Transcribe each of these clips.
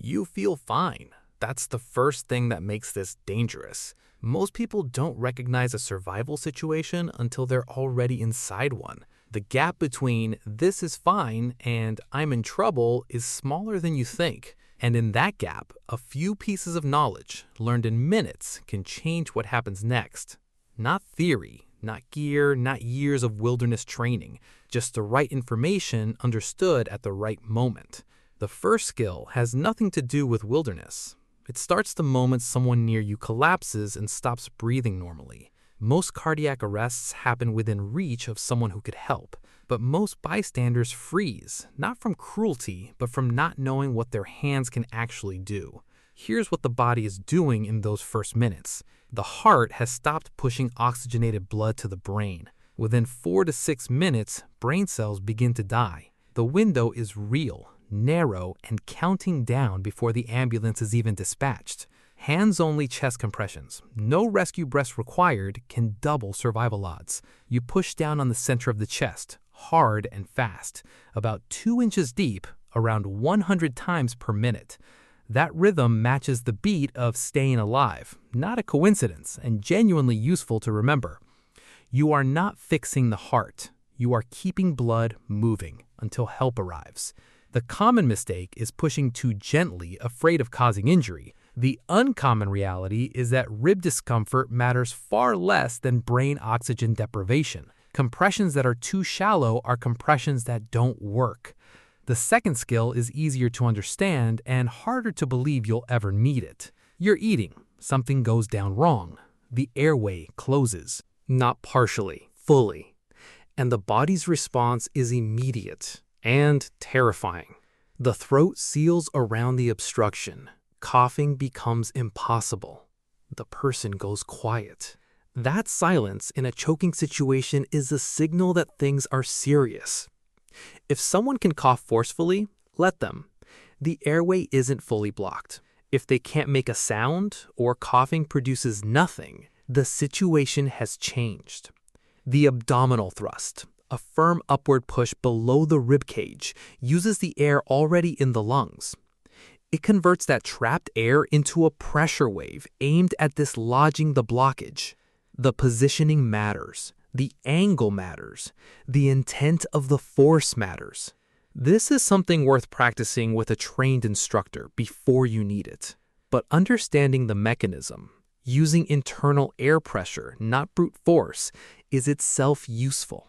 you feel fine. That's the first thing that makes this dangerous. Most people don't recognize a survival situation until they're already inside one. The gap between "this is fine" and "I'm in trouble" is smaller than you think. And in that gap, a few pieces of knowledge, learned in minutes, can change what happens next. Not theory, not gear, not years of wilderness training, just the right information understood at the right moment. The first skill has nothing to do with wilderness. It starts the moment someone near you collapses and stops breathing normally. Most cardiac arrests happen within reach of someone who could help, but most bystanders freeze, not from cruelty, but from not knowing what their hands can actually do. Here's what the body is doing in those first minutes. The heart has stopped pushing oxygenated blood to the brain. Within 4 to 6 minutes, brain cells begin to die. The window is real, narrow, and counting down before the ambulance is even dispatched. Hands-only chest compressions, no rescue breaths required, can double survival odds. You push down on the center of the chest, hard and fast, about 2 inches deep, around 100 times per minute. That rhythm matches the beat of staying alive, not a coincidence, and genuinely useful to remember. You are not fixing the heart. You are keeping blood moving until help arrives. The common mistake is pushing too gently, afraid of causing injury. The uncommon reality is that rib discomfort matters far less than brain oxygen deprivation. Compressions that are too shallow are compressions that don't work. The second skill is easier to understand and harder to believe you'll ever need it. You're eating. Something goes down wrong. The airway closes. Not partially, fully. And the body's response is immediate and terrifying. The throat seals around the obstruction. Coughing becomes impossible. The person goes quiet. That silence in a choking situation is a signal that things are serious. If someone can cough forcefully, let them. The airway isn't fully blocked. If they can't make a sound or coughing produces nothing, the situation has changed. The abdominal thrust, a firm upward push below the rib cage, uses the air already in the lungs. It converts that trapped air into a pressure wave aimed at dislodging the blockage. The positioning matters. The angle matters. The intent of the force matters. This is something worth practicing with a trained instructor before you need it. But understanding the mechanism, using internal air pressure, not brute force, is itself useful.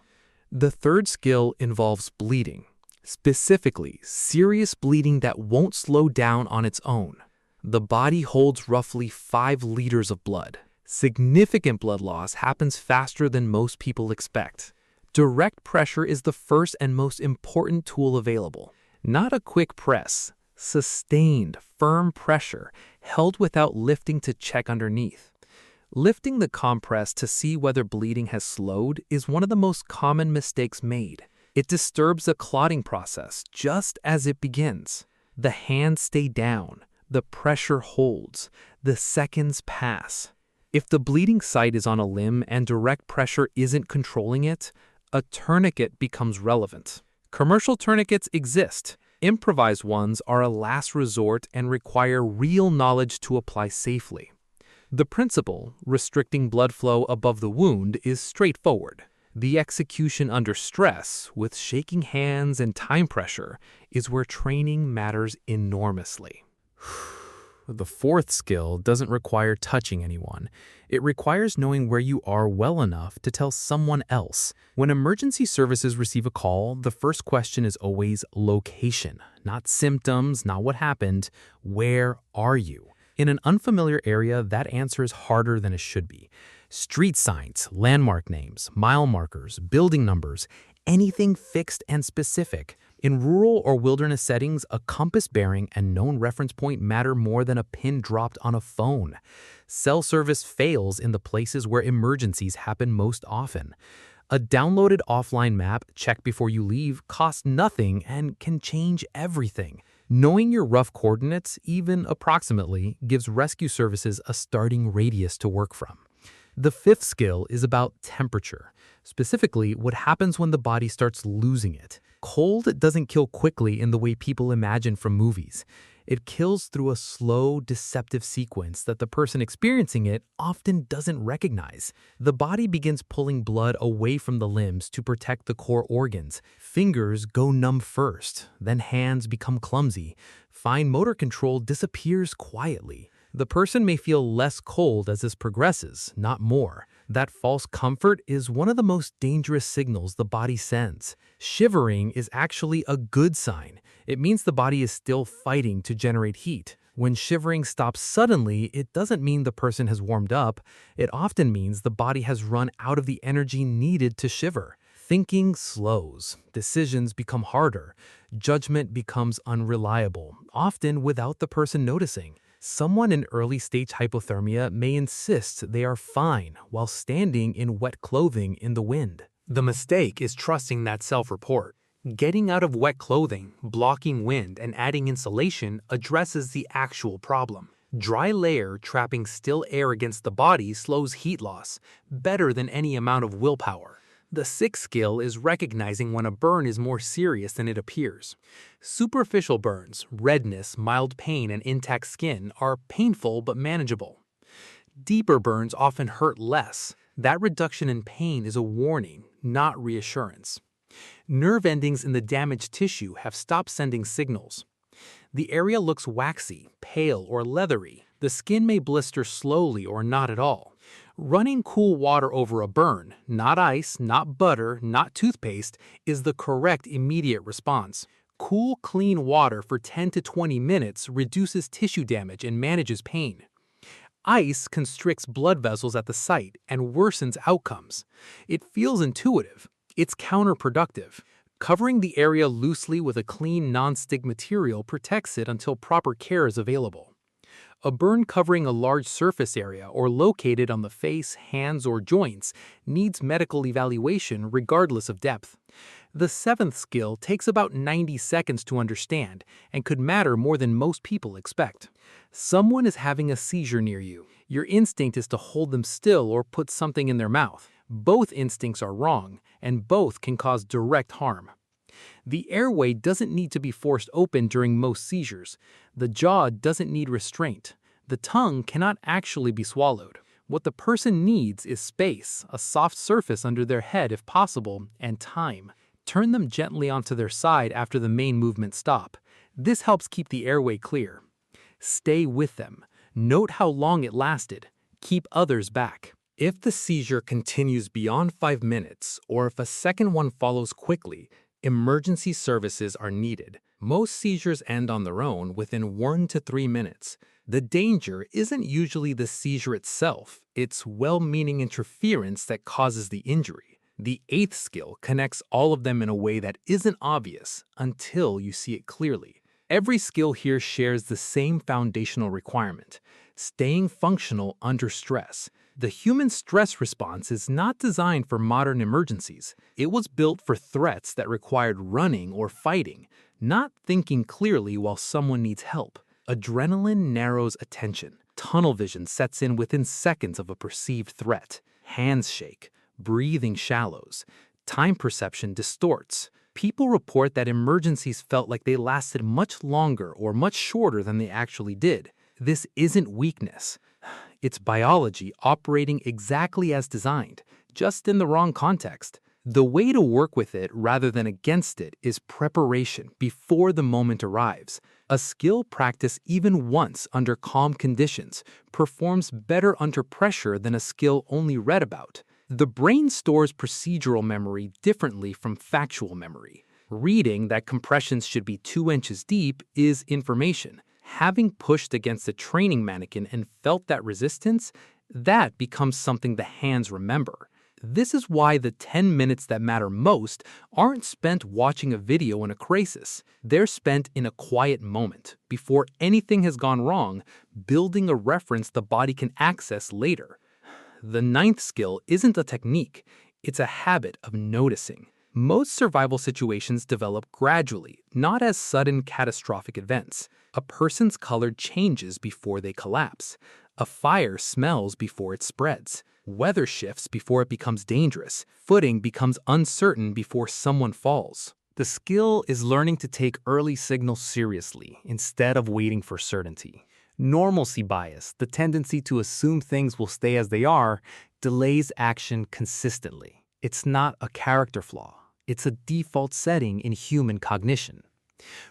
The third skill involves bleeding. Specifically, serious bleeding that won't slow down on its own. The body holds roughly 5 liters of blood. Significant blood loss happens faster than most people expect. Direct pressure is the first and most important tool available. Not a quick press, sustained, firm pressure, held without lifting to check underneath. Lifting the compress to see whether bleeding has slowed is one of the most common mistakes made. It disturbs the clotting process just as it begins. The hands stay down, the pressure holds, the seconds pass. If the bleeding site is on a limb and direct pressure isn't controlling it, a tourniquet becomes relevant. Commercial tourniquets exist. Improvised ones are a last resort and require real knowledge to apply safely. The principle, restricting blood flow above the wound, is straightforward. The execution under stress, with shaking hands and time pressure, is where training matters enormously. The fourth skill doesn't require touching anyone. It requires knowing where you are well enough to tell someone else. When emergency services receive a call, the first question is always location, not symptoms, not what happened. Where are you? In an unfamiliar area, that answer is harder than it should be. Street signs, landmark names, mile markers, building numbers, anything fixed and specific. In rural or wilderness settings, a compass bearing and known reference point matter more than a pin dropped on a phone. Cell service fails in the places where emergencies happen most often. A downloaded offline map, checked before you leave, costs nothing and can change everything. Knowing your rough coordinates, even approximately, gives rescue services a starting radius to work from. The fifth skill is about temperature, specifically what happens when the body starts losing it. Cold doesn't kill quickly in the way people imagine from movies. It kills through a slow, deceptive sequence that the person experiencing it often doesn't recognize. The body begins pulling blood away from the limbs to protect the core organs. Fingers go numb first, then hands become clumsy. Fine motor control disappears quietly. The person may feel less cold as this progresses, not more. That false comfort is one of the most dangerous signals the body sends. Shivering is actually a good sign. It means the body is still fighting to generate heat. When shivering stops suddenly, it doesn't mean the person has warmed up. It often means the body has run out of the energy needed to shiver. Thinking slows. Decisions become harder. Judgment becomes unreliable, often without the person noticing. Someone in early-stage hypothermia may insist they are fine while standing in wet clothing in the wind. The mistake is trusting that self-report. Getting out of wet clothing, blocking wind, and adding insulation addresses the actual problem. Dry layer trapping still air against the body slows heat loss, better than any amount of willpower. The sixth skill is recognizing when a burn is more serious than it appears. Superficial burns, redness, mild pain, and intact skin are painful but manageable. Deeper burns often hurt less. That reduction in pain is a warning, not reassurance. Nerve endings in the damaged tissue have stopped sending signals. The area looks waxy, pale, or leathery. The skin may blister slowly or not at all. Running cool water over a burn, not ice, not butter, not toothpaste, is the correct immediate response. Cool, clean water for 10 to 20 minutes reduces tissue damage and manages pain. Ice constricts blood vessels at the site and worsens outcomes. It feels intuitive. It's counterproductive. Covering the area loosely with a clean, non-stick material protects it until proper care is available. A burn covering a large surface area or located on the face, hands, or joints needs medical evaluation regardless of depth. The seventh skill takes about 90 seconds to understand and could matter more than most people expect. Someone is having a seizure near you. Your instinct is to hold them still or put something in their mouth. Both instincts are wrong, and both can cause direct harm. The airway doesn't need to be forced open during most seizures. The jaw doesn't need restraint. The tongue cannot actually be swallowed. What the person needs is space, a soft surface under their head if possible, and time. Turn them gently onto their side after the main movements stop. This helps keep the airway clear. Stay with them. Note how long it lasted. Keep others back. If the seizure continues beyond 5 minutes, or if a second one follows quickly, emergency services are needed. Most seizures end on their own within 1 to 3 minutes. The danger isn't usually the seizure itself, it's well-meaning interference that causes the injury. The eighth skill connects all of them in a way that isn't obvious until you see it clearly. Every skill here shares the same foundational requirement: staying functional under stress. The human stress response is not designed for modern emergencies. It was built for threats that required running or fighting, not thinking clearly while someone needs help. Adrenaline narrows attention. Tunnel vision sets in within seconds of a perceived threat. Hands shake. Breathing shallows. Time perception distorts. People report that emergencies felt like they lasted much longer or much shorter than they actually did. This isn't weakness. It's biology operating exactly as designed, just in the wrong context. The way to work with it rather than against it is preparation before the moment arrives. A skill practiced even once under calm conditions performs better under pressure than a skill only read about. The brain stores procedural memory differently from factual memory. Reading that compressions should be 2 inches deep is information. Having pushed against a training mannequin and felt that resistance, that becomes something the hands remember. This is why the 10 minutes that matter most aren't spent watching a video in a crisis. They're spent in a quiet moment, before anything has gone wrong, building a reference the body can access later. The ninth skill isn't a technique, it's a habit of noticing. Most survival situations develop gradually, not as sudden catastrophic events. A person's color changes before they collapse. A fire smells before it spreads. Weather shifts before it becomes dangerous. Footing becomes uncertain before someone falls. The skill is learning to take early signals seriously instead of waiting for certainty. Normalcy bias, the tendency to assume things will stay as they are, delays action consistently. It's not a character flaw. It's a default setting in human cognition.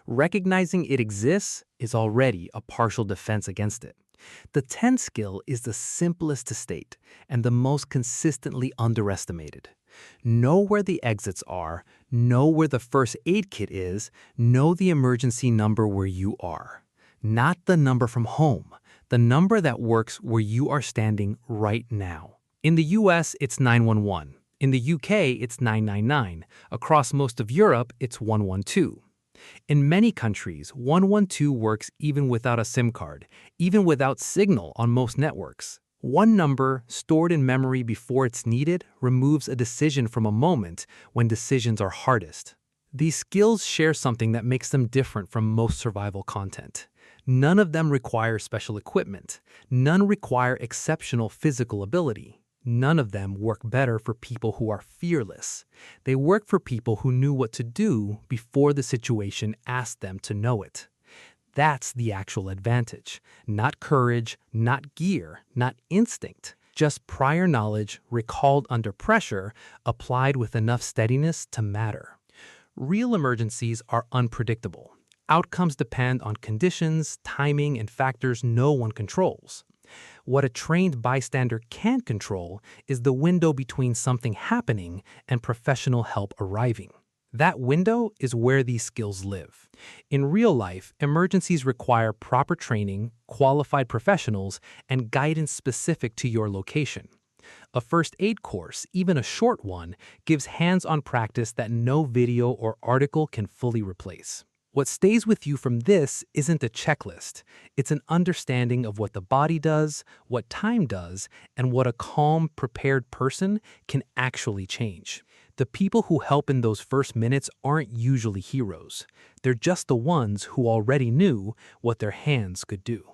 Recognizing it exists is already a partial defense against it. The 10 skill is the simplest to state and the most consistently underestimated. Know where the exits are, know where the first aid kit is, know the emergency number where you are. Not the number from home, the number that works where you are standing right now. In the US, it's 911. In the UK, it's 999. Across most of Europe, it's 112. In many countries, 112 works even without a SIM card, even without signal on most networks. One number, stored in memory before it's needed, removes a decision from a moment when decisions are hardest. These skills share something that makes them different from most survival content. None of them require special equipment. None require exceptional physical ability. None of them work better for people who are fearless. They work for people who knew what to do before the situation asked them to know it. That's the actual advantage. Not courage, not gear, not instinct. Just prior knowledge recalled under pressure, applied with enough steadiness to matter. Real emergencies are unpredictable. Outcomes depend on conditions, timing, and factors no one controls. What a trained bystander can control is the window between something happening and professional help arriving. That window is where these skills live. In real life, emergencies require proper training, qualified professionals, and guidance specific to your location. A first aid course, even a short one, gives hands-on practice that no video or article can fully replace. What stays with you from this isn't a checklist. It's an understanding of what the body does, what time does, and what a calm, prepared person can actually change. The people who help in those first minutes aren't usually heroes. They're just the ones who already knew what their hands could do.